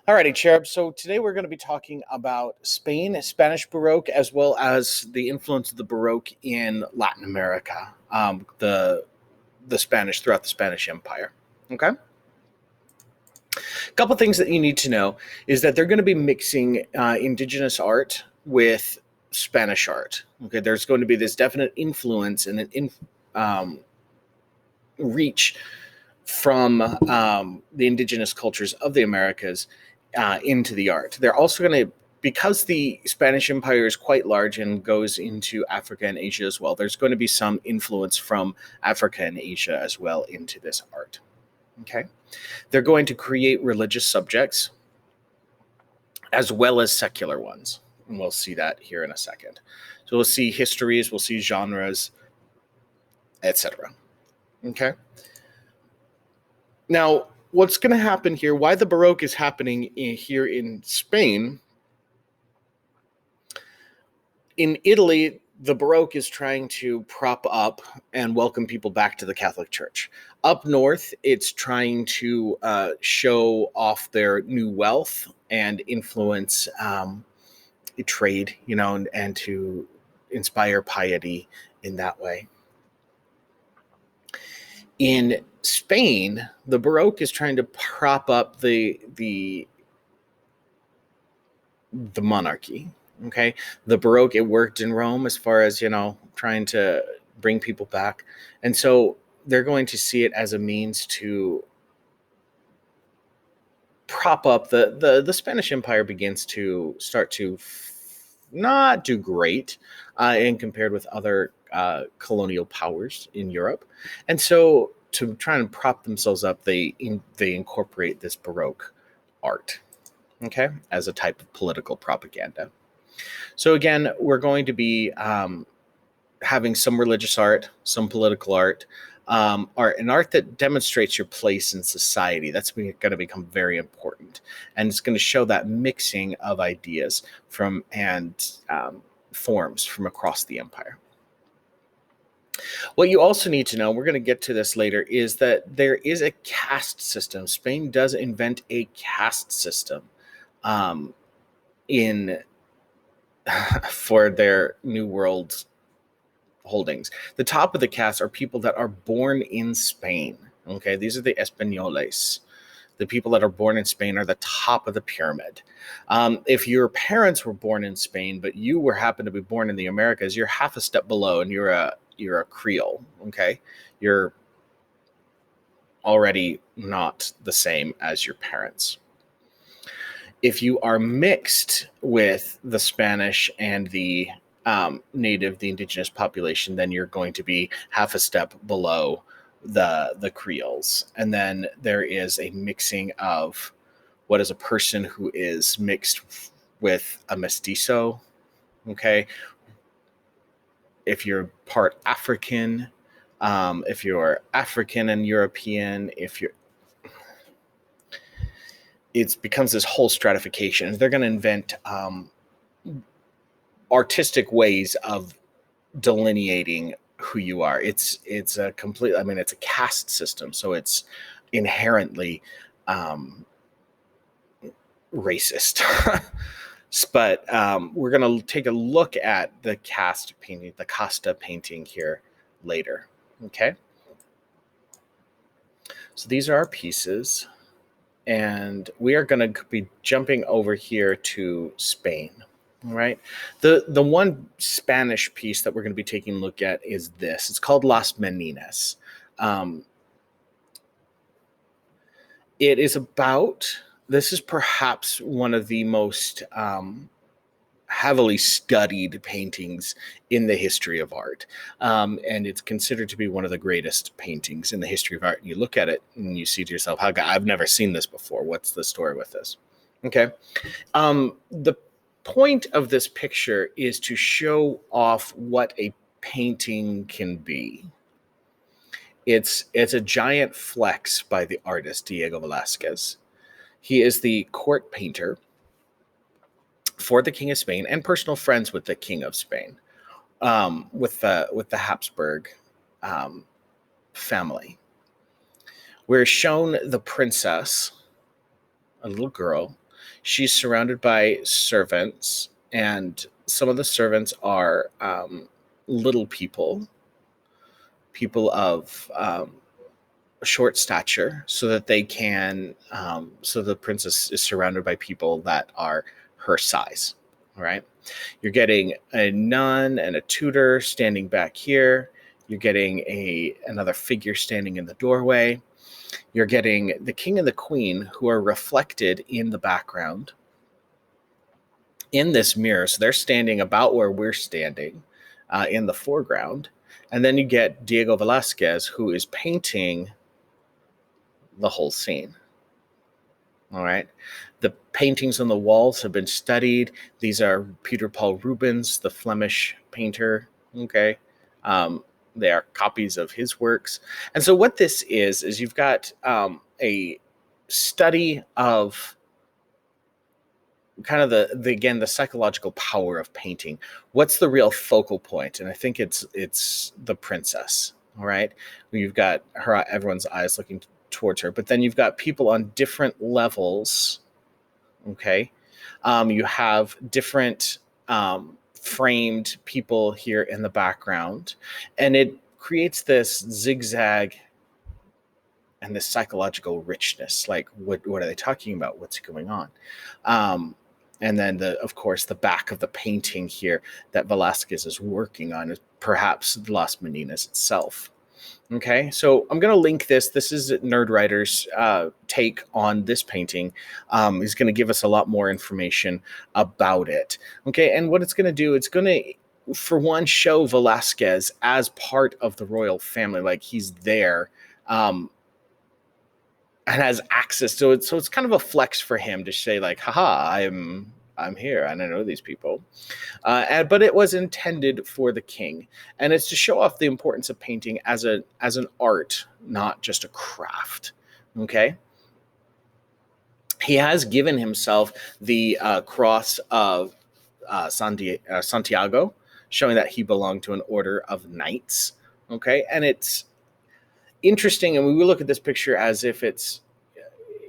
Alrighty, Cherub. So today we're going to be talking about Spain, Spanish Baroque, as well as the influence of the Baroque in Latin America, the Spanish throughout the Spanish Empire. Okay. A couple things that you need to know is that they're going to be mixing indigenous art with Spanish art. Okay, there's going to be this definite influence and an reach from the indigenous cultures of the Americas into the art. They're also going to, because the Spanish Empire is quite large and goes into Africa and Asia as well, there's going to be some influence from Africa and Asia as well into this art. Okay. They're going to create religious subjects as well as secular ones. And we'll see that here in a second. So we'll see histories, we'll see genres, etc. Okay. Now, what's going to happen here, why the Baroque is happening here in Spain, in Italy, the Baroque is trying to prop up and welcome people back to the Catholic Church. Up north, it's trying to show off their new wealth and influence trade, and to inspire piety in that way. In Spain, the Baroque is trying to prop up the monarchy. Okay, the Baroque, it worked in Rome as far as trying to bring people back, and so they're going to see it as a means to prop up the Spanish Empire begins to start to not do great, and compared with other colonial powers in Europe, and so to try and prop themselves up, they incorporate this Baroque art, okay, as a type of political propaganda. So again, we're going to be having some religious art, some political art, an art that demonstrates your place in society. That's going to become very important, and it's going to show that mixing of ideas and forms from across the empire. What you also need to know, we're going to get to this later, is that there is a caste system. Spain does invent a caste system for their New World holdings. The top of the caste are people that are born in Spain. Okay, these are the Españoles. The people that are born in Spain are the top of the pyramid. If your parents were born in Spain, but you happen to be born in the Americas, you're half a step below, and you're a Creole. Okay, you're already not the same as your parents. If you are mixed with the Spanish and the the indigenous population, then you're going to be half a step below the Creoles. And then there is a mixing of what is a person who is mixed with a Mestizo. Okay. If you're part African, if you're African and European, it becomes this whole stratification. They're going to invent artistic ways of delineating who you are. It's a complete, it's a caste system, so it's inherently racist. But we're going to take a look at the caste painting, the casta painting here later. Okay. So these are our pieces, and we are going to be jumping over here to Spain. All right. The one Spanish piece that we're going to be taking a look at is this. It's called Las Menines. This is perhaps one of the most heavily studied paintings in the history of art. And it's considered to be one of the greatest paintings in the history of art. And you look at it and you see to yourself, I've never seen this before. What's the story with this? Okay. The point of this picture is to show off what a painting can be. It's a giant flex by the artist Diego Velázquez. He is the court painter for the King of Spain and personal friends with the King of Spain, with the Habsburg family. We're shown the princess, a little girl, She's surrounded by servants, and some of the servants are little people of short stature, so that they can, so the princess is surrounded by people that are her size. All right. You're getting a nun and a tutor standing back here. You're getting another figure standing in the doorway. You're getting the king and the queen, who are reflected in the background in this mirror. So they're standing about where we're standing in the foreground. And then you get Diego Velázquez, who is painting the whole scene. All right. The paintings on the walls have been studied. These are Peter Paul Rubens, the Flemish painter. Okay. They are copies of his works. And so what this is you've got a study of kind of the psychological power of painting. What's the real focal point? And I think it's the princess. All right. You've got her, everyone's eyes looking towards her, but then you've got people on different levels. Okay. You have different framed people here in the background, and it creates this zigzag and this psychological richness. Like, what are they talking about? What's going on? And then, of course, the back of the painting here that Velázquez is working on is perhaps Las Menines itself. Okay, so I'm going to link this. This is Nerdwriter's take on this painting. He's going to give us a lot more information about it. Okay, and what it's going to do, it's going to, for one, show Velázquez as part of the royal family, like he's there and has access to it. So it's kind of a flex for him to say, like, haha, I'm here and I know these people. But it was intended for the king, and it's to show off the importance of painting as an art, not just a craft. Okay. He has given himself the cross of Santiago, showing that he belonged to an order of knights. Okay. And it's interesting, and we will look at this picture as if it's,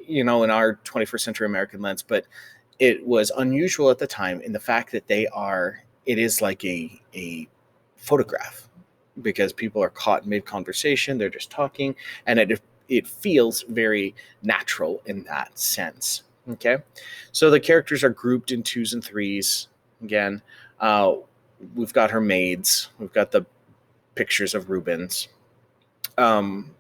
in our 21st century American lens, but it was unusual at the time in the fact that it is like a photograph, because people are caught mid-conversation, they're just talking, and it feels very natural in that sense. Okay, so the characters are grouped in 2s and 3s. Again, we've got her maids, we've got the pictures of Rubens, and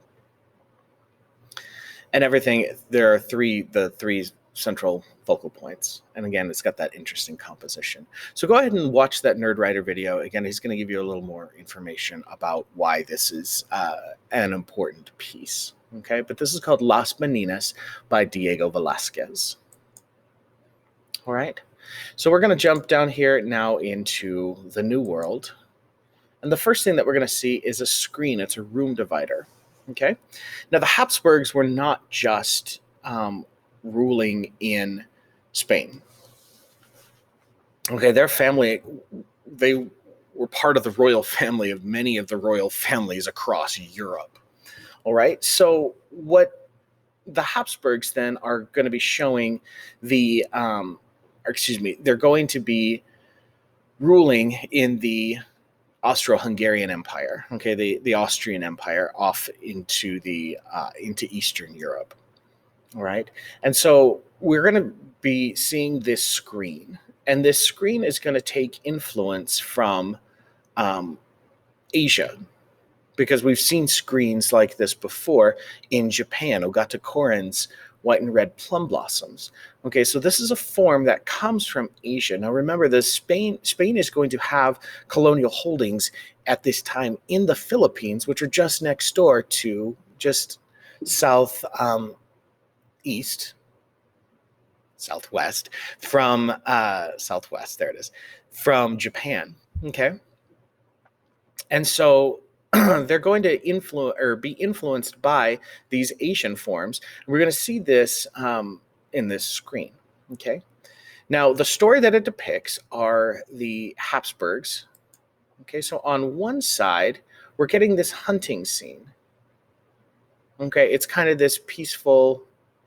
everything. There are the three central focal points, and again, it's got that interesting composition. So go ahead and watch that Nerdwriter video. Again, he's going to give you a little more information about why this is an important piece. Okay, but this is called Las Menines by Diego Velázquez. All right, so we're going to jump down here now into the New World, and the first thing that we're going to see is a screen. It's a room divider. Okay, now the Habsburgs were not just ruling in Spain. Okay, their family, they were part of the royal family of many of the royal families across Europe. All right, so what the Habsburgs then are going to be showing they're going to be ruling in the Austro-Hungarian Empire. Okay, the Austrian Empire off into Eastern Europe. All right, and so we're going to be seeing this screen, and this screen is going to take influence from Asia, because we've seen screens like this before in Japan. Ogata Korin's white and red plum blossoms. Okay, so this is a form that comes from Asia. Now remember, Spain is going to have colonial holdings at this time in the Philippines, which are just next door to, just southwest from from Japan. Okay, and so they're going to be influenced by these Asian forms. We're going to see this in this screen. Okay, now the story that it depicts are the Habsburgs. Okay, so on one side we're getting this hunting scene. Okay, it's kind of this peaceful,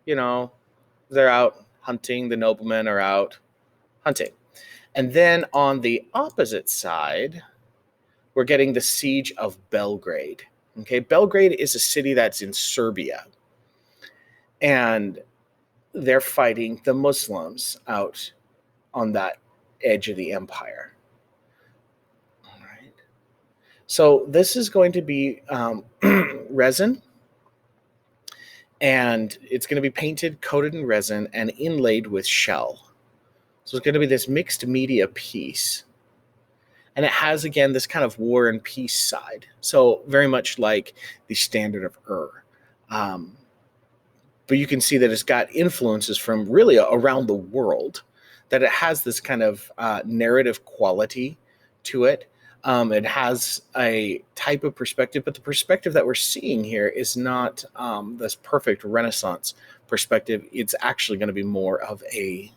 they're out hunting. The noblemen are out hunting. And then on the opposite side, we're getting the siege of Belgrade. Okay, Belgrade is a city that's in Serbia. And they're fighting the Muslims out on that edge of the empire. All right. So this is going to be resin, and it's going to be painted, coated in resin, and inlaid with shell. So it's going to be this mixed media piece. And it has, again, this kind of war and peace side. So very much like the standard of but you can see that it's got influences from really around the world, that it has this kind of narrative quality to it. It has a type of perspective, but the perspective that we're seeing here is not this perfect Renaissance perspective. It's actually going to be more of a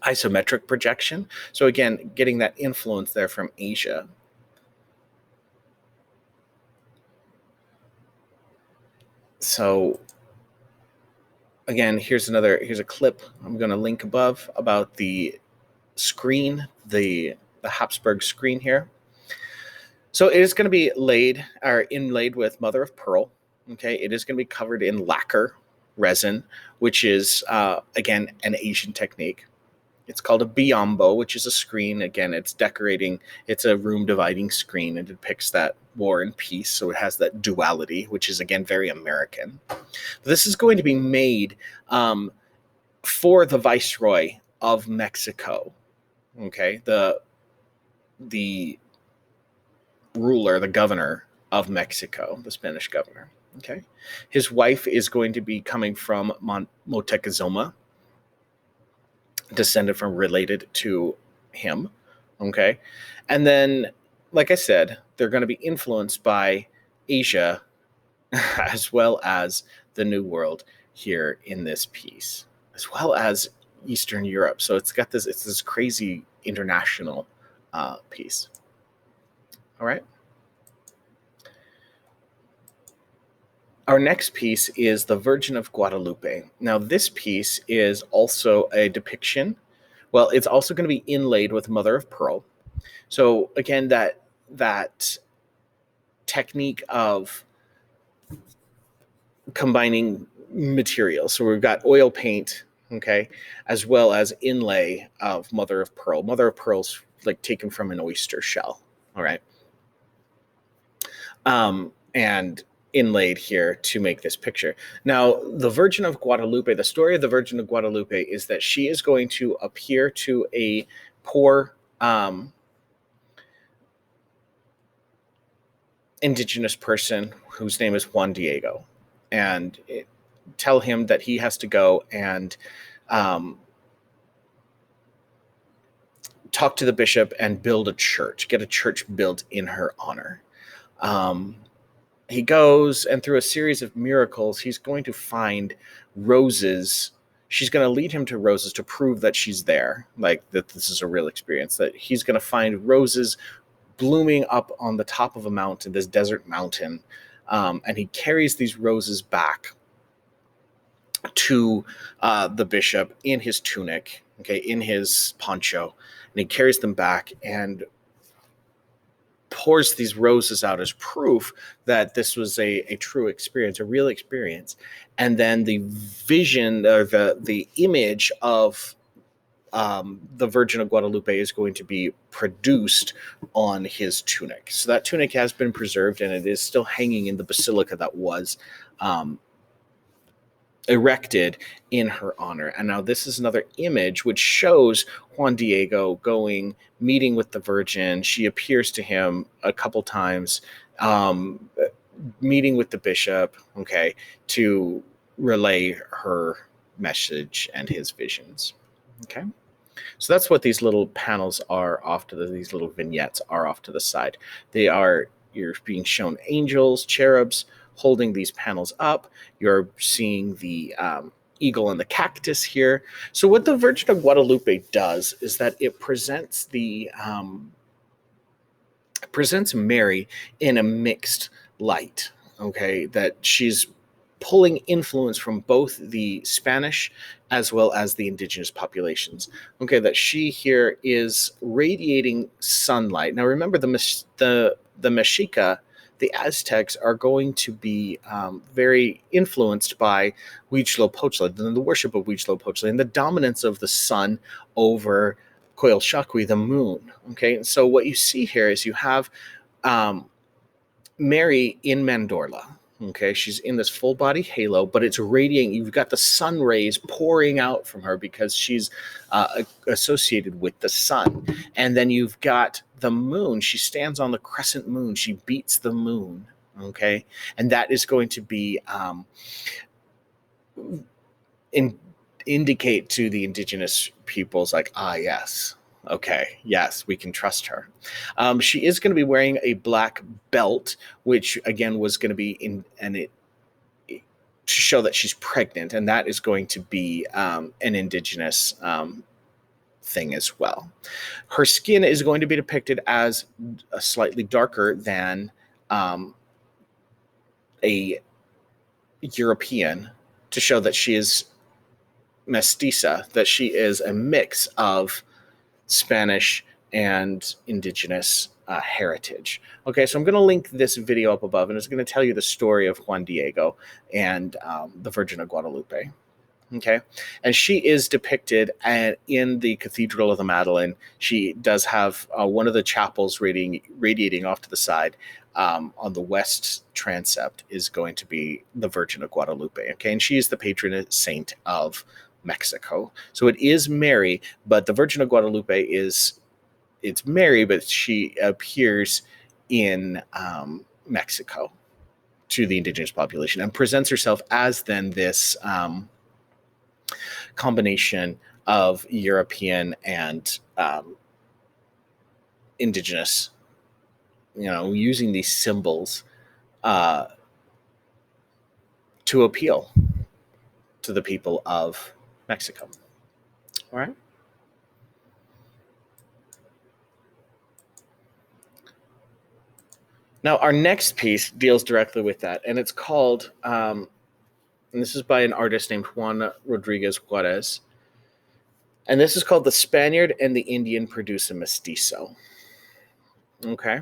isometric projection. So again, getting that influence there from Asia. So again, here's a clip I'm going to link above about the screen, the Habsburg screen here. So it is going to be inlaid with mother of pearl. Okay, it is going to be covered in lacquer resin, which is again an Asian technique. It's called a biombo, which is a screen. Again, it's decorating. It's a room dividing screen. It depicts that war and peace. So it has that duality, which is, again, very American. This is going to be made for the Viceroy of Mexico. Okay, the ruler, the governor of Mexico, the Spanish governor. Okay, his wife is going to be coming from Moctezuma, descended related to him. Okay, and then, like I said, they're going to be influenced by Asia as well as the New World here in this piece, as well as Eastern Europe. So it's this crazy international piece. All right. Our next piece is the Virgin of Guadalupe. Now, this piece is also a depiction. Well, it's also going to be inlaid with mother of pearl. So again, that technique of combining materials. So we've got oil paint, okay, as well as inlay of mother of pearl. Mother of pearl's like taken from an oyster shell. All right. And inlaid here to make this picture. Now, the Virgin of Guadalupe, the story of the Virgin of Guadalupe is that she is going to appear to a poor indigenous person whose name is Juan Diego, and tell him that he has to go and talk to the bishop and build a church, get a church built in her honor. He goes, and through a series of miracles, he's going to find roses. She's going to lead him to roses to prove that she's there, like that this is a real experience, that he's going to find roses blooming up on the top of a mountain, this desert mountain. And he carries these roses back to the bishop in his tunic, okay, in his poncho. And he carries them back and pours these roses out as proof that this was a true experience, a real experience. And then the vision, or the image of the Virgin of Guadalupe is going to be produced on his tunic. So that tunic has been preserved, and it is still hanging in the basilica that was erected in her honor. And now this is another image which shows Juan Diego meeting with the Virgin. She appears to him a couple times, meeting with the bishop, okay, to relay her message and his visions. Okay. So that's what these little panels are these little vignettes are off to the side. You're being shown angels, cherubs, holding these panels up. You're seeing the eagle and the cactus here. So what the Virgin of Guadalupe does is that it presents presents Mary in a mixed light. Okay, that she's pulling influence from both the Spanish as well as the indigenous populations. Okay, that she here is radiating sunlight. Now remember, the Mexica, the Aztecs, are going to be very influenced by Huitzilopochtli, the worship of Huitzilopochtli, and the dominance of the sun over Coyolxauhqui, the moon. Okay, and so what you see here is you have Mary in Mandorla. Okay, she's in this full body halo, but it's radiating. You've got the sun rays pouring out from her because she's associated with the sun. And then you've got the moon. She stands on the crescent moon. She beats the moon. Okay, and that is going to be indicate to the indigenous peoples, like, yes. Okay, yes, we can trust her. She is going to be wearing a black belt, which again was going to be to show that she's pregnant, and that is going to be an indigenous thing as well. Her skin is going to be depicted as slightly darker than a European, to show that she is mestiza, that she is a mix of Spanish and indigenous heritage. Okay, so I'm going to link this video up above, and it's going to tell you the story of Juan Diego and the Virgin of Guadalupe. Okay, and she is depicted in the Cathedral of the Madeleine. She does have one of the chapels radiating off to the side. On the west transept is going to be the Virgin of Guadalupe. Okay, and she is the patron saint of Mexico. So it is Mary, but the Virgin of Guadalupe it's Mary, but she appears in Mexico to the indigenous population and presents herself as then this combination of European and indigenous, using these symbols to appeal to the people of Mexico. All right. Now, our next piece deals directly with that, and it's called, and this is by an artist named Juan Rodriguez Juarez, and this is called The Spaniard and the Indian Produce a Mestizo. Okay.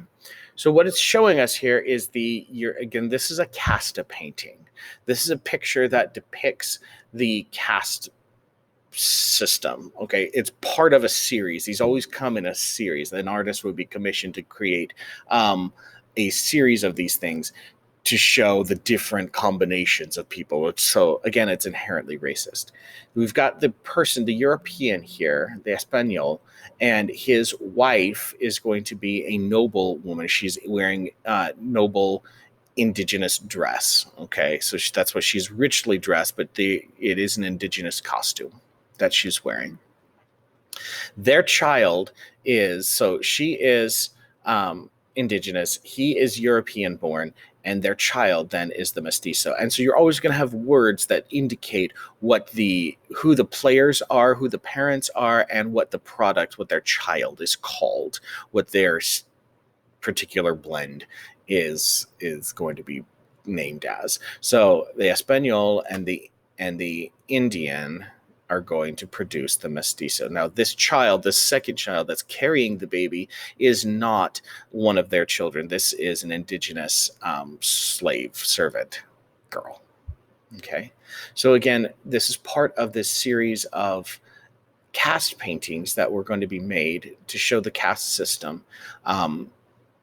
So what it's showing us here is again, this is a casta painting. This is a picture that depicts the caste system. Okay, it's part of a series. These always come in a series. An artist would be commissioned to create a series of these things to show the different combinations of people. So again, it's inherently racist. We've got the European here, the Espanol, and his wife is going to be a noble woman. She's wearing noble indigenous dress. Okay, so that's why she's richly dressed, but it is an indigenous costume that she's wearing. Their child she is indigenous, he is European born, and their child then is the mestizo. And so you're always going to have words that indicate who the players are, who the parents are, and what their child is called, what their particular blend is going to be named as. So the Espanol and the Indian are going to produce the mestizo. Now, this second child that's carrying the baby, is not one of their children. This is an indigenous slave servant girl. Okay. So again, this is part of this series of caste paintings that were going to be made to show the caste system, and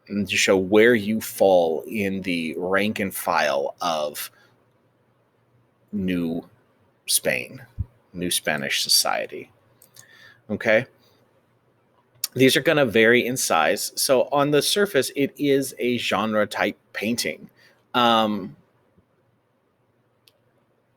to show where you fall in the rank and file of New Spanish society. Okay. These are going to vary in size. So on the surface, it is a genre type painting. All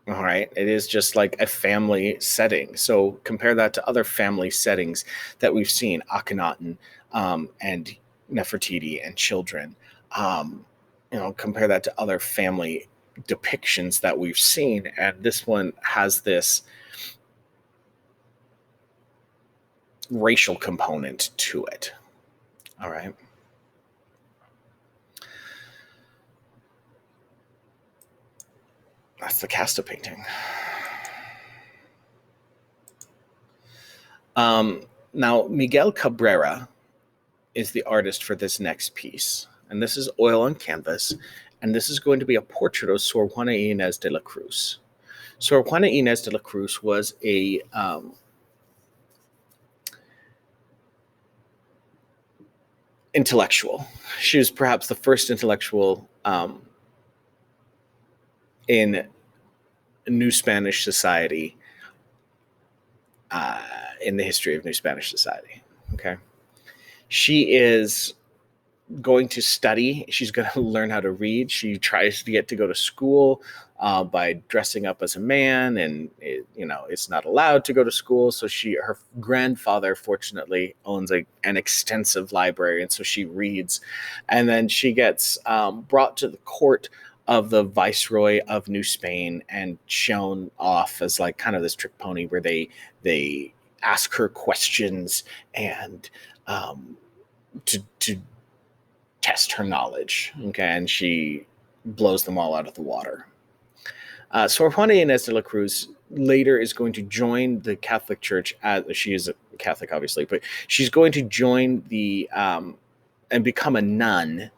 right. It is just like a family setting. So compare that to other family settings that we've seen, Akhenaten, and Nefertiti and children. Compare that to other family depictions that we've seen. And this one has this racial component to it. All right. That's the Casta painting. Now, Miguel Cabrera is the artist for this next piece. And this is oil on canvas. And this is going to be a portrait of Sor Juana Ines de la Cruz. Sor Juana Ines de la Cruz was a intellectual. She was perhaps the first intellectual in New Spanish society, in the history of New Spanish society. Okay. She is going to study. She's going to learn how to read. She tries to get to go to school by dressing up as a man, and it's not allowed to go to school. So her grandfather, fortunately, owns an extensive library, and so she reads. And then she gets brought to the court of the Viceroy of New Spain and shown off as like kind of this trick pony where they ask her questions and to test her knowledge. Okay, and she blows them all out of the water. Sor Juana Inés de la Cruz later is going to join the Catholic Church. She is a Catholic, obviously, but she's going to join the and become a nun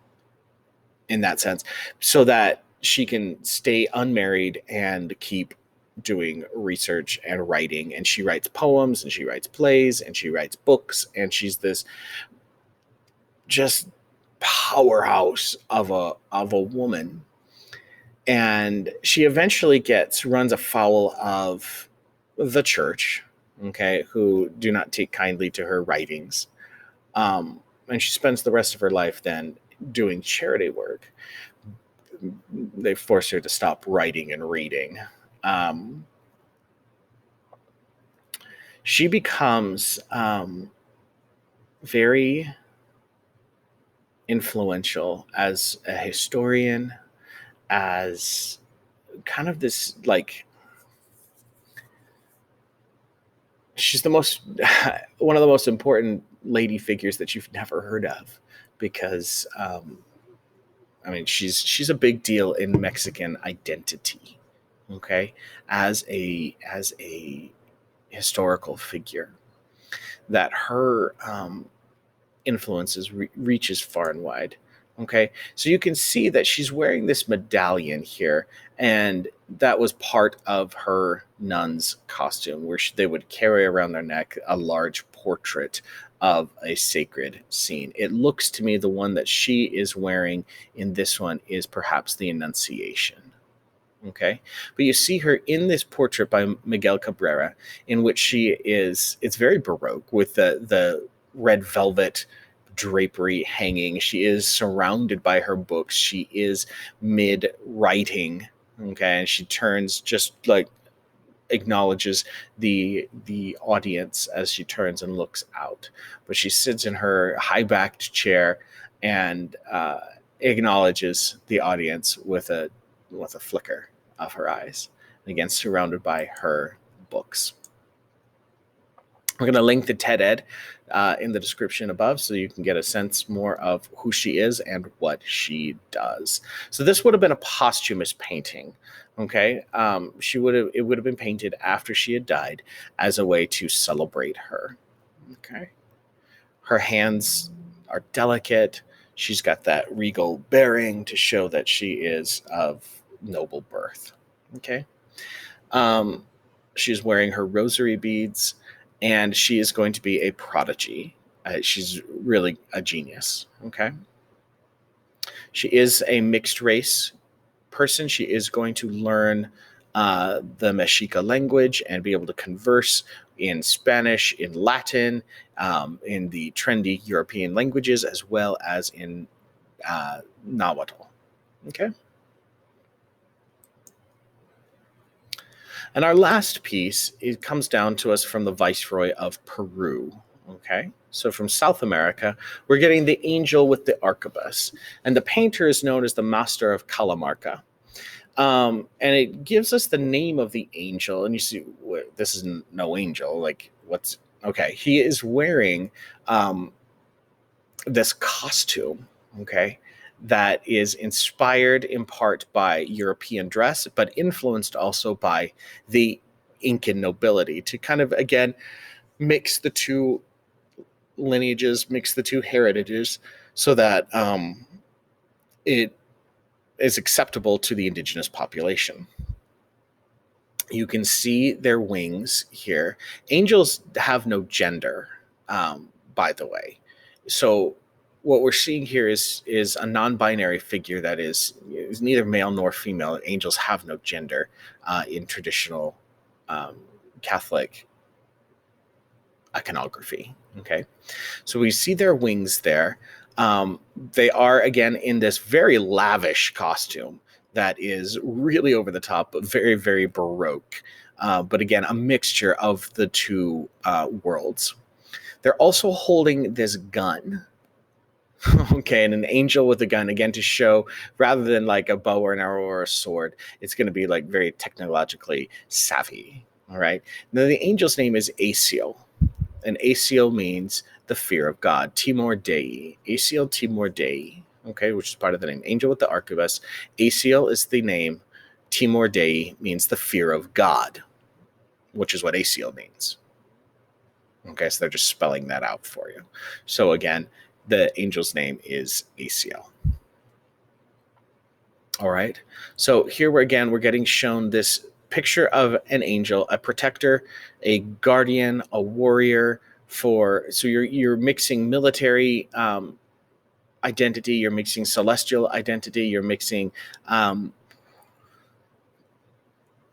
in that sense, so that she can stay unmarried and keep doing research and writing. And she writes poems, and she writes plays, and she writes books, and she's this just powerhouse of a woman. And she eventually runs afoul of the church, okay, who do not take kindly to her writings. And she spends the rest of her life then doing charity work. They force her to stop writing and reading. She becomes very influential as a historian, as kind of this, like, she's one of the most important lady figures that you've never heard of, because she's a big deal in Mexican identity, okay, as a historical figure, that her influences reaches far and wide. Okay, so you can see that she's wearing this medallion here, and that was part of her nun's costume, where they would carry around their neck a large portrait of a sacred scene. It looks to me the one that she is wearing in this one is perhaps the Annunciation. Okay, but you see her in this portrait by Miguel Cabrera, in which it's very Baroque, with the red velvet drapery hanging. She is surrounded by her books. She is mid writing, okay, and she turns, just like acknowledges the audience as she turns and looks out. But she sits in her high backed chair and acknowledges the audience with a flicker of her eyes, and again surrounded by her books. We're going to link the TED Ed in the description above, so you can get a sense more of who she is and what she does. So this would have been a posthumous painting. Okay, it would have been painted after she had died as a way to celebrate her. Okay, her hands are delicate. She's got that regal bearing to show that she is of noble birth. Okay, she's wearing her rosary beads, and she is going to be a prodigy. She's really a genius. Okay, she is a mixed race person. She is going to learn the Mexica language and be able to converse in Spanish, in Latin, in the trendy European languages, as well as in Nahuatl. Okay. And our last piece, it comes down to us from the Viceroy of Peru. Okay, so from South America, we're getting the angel with the arquebus, and the painter is known as the Master of Calamarca. And it gives us the name of the angel, and you see, this is no angel. Like, what's okay? He is wearing this costume, okay, that is inspired in part by European dress, but influenced also by the Incan nobility to kind of, again, mix the two lineages, mix the two heritages so that it is acceptable to the indigenous population. You can see their wings here. Angels have no gender, by the way. So what we're seeing here is a non-binary figure that is neither male nor female. Angels have no gender in traditional Catholic iconography. Okay, so we see their wings there. They are, again, in this very lavish costume that is really over the top, but very, very Baroque. But again, a mixture of the two worlds. They're also holding this gun. Okay, and an angel with a gun, again, to show, rather than like a bow or an arrow or a sword, it's going to be like very technologically savvy. All right. Now, the angel's name is Aciel, and Aciel means the fear of God. Timor Dei. Aciel Timor Dei. Okay, which is part of the name. Angel with the arquebus. Aciel is the name. Timor Dei means the fear of God, which is what Aciel means. Okay, so they're just spelling that out for you. So again, the angel's name is Aciel. All right. So here we're getting shown this picture of an angel, a protector, a guardian, a warrior. So you're mixing military identity, you're mixing celestial identity, you're mixing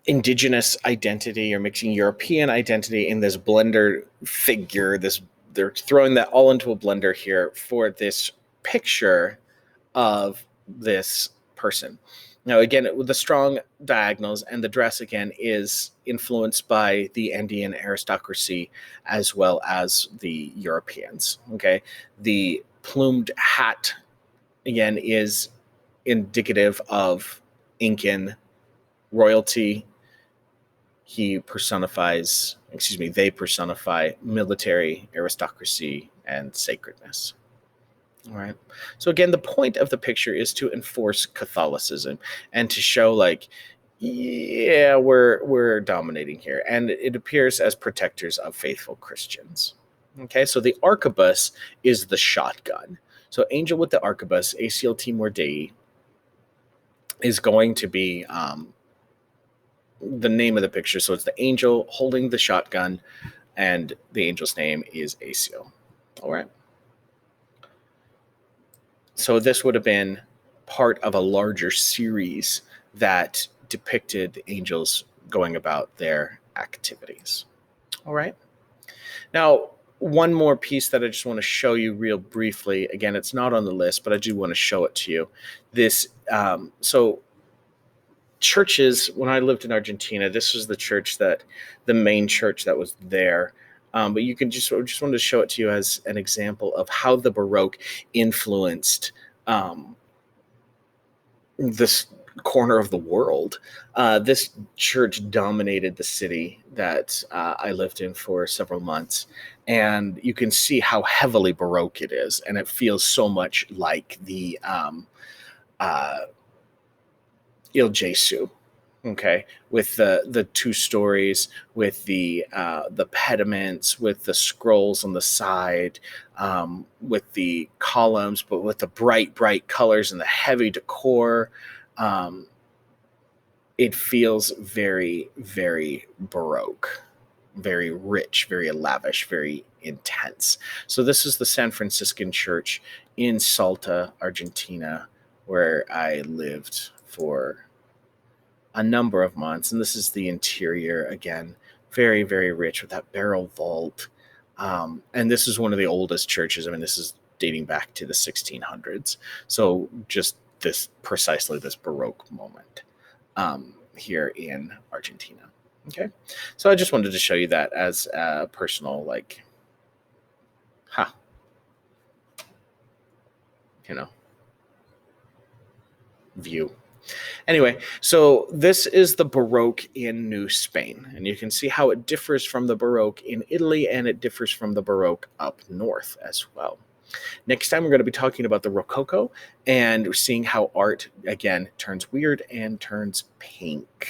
indigenous identity, you're mixing European identity in this blender figure. They're throwing that all into a blender here for this picture of this person. Now, again, with the strong diagonals, and the dress, again, is influenced by the Andean aristocracy as well as the Europeans. Okay, the plumed hat, again, is indicative of Incan royalty. They personify military aristocracy and sacredness. All right. So again, the point of the picture is to enforce Catholicism and to show, like, yeah, we're dominating here. And it appears as protectors of faithful Christians. Okay, so the arquebus is the shotgun. So angel with the arquebus, Aciel Timor Dei, is going to be the name of the picture. So it's the angel holding the shotgun, and the angel's name is Aciel. All right. So this would have been part of a larger series that depicted the angels going about their activities. All right. Now, one more piece that I just want to show you real briefly. Again, it's not on the list, but I do want to show it to you. This, so churches, when I lived in Argentina, this was the main church that was there. But you can just wanted to show it to you as an example of how the Baroque influenced this corner of the world. This church dominated the city that I lived in for several months, and you can see how heavily Baroque it is, and it feels so much like the Il Gesù. Okay, with the two stories, with the pediments, with the scrolls on the side, with the columns, but with the bright colors and the heavy decor, it feels very, very Baroque, very rich, very lavish, very intense. So this is the San Franciscan church in Salta, Argentina, where I lived for a number of months. And this is the interior, again, very, very rich with that barrel vault. And this is one of the oldest churches. I mean, this is dating back to the 1600s. So just precisely this Baroque moment here in Argentina. Okay. So I just wanted to show you that as a personal, view. Anyway, so this is the Baroque in New Spain, and you can see how it differs from the Baroque in Italy, and it differs from the Baroque up north as well. Next time, we're going to be talking about the Rococo and seeing how art, again, turns weird and turns pink.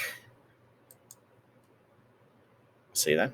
See you then.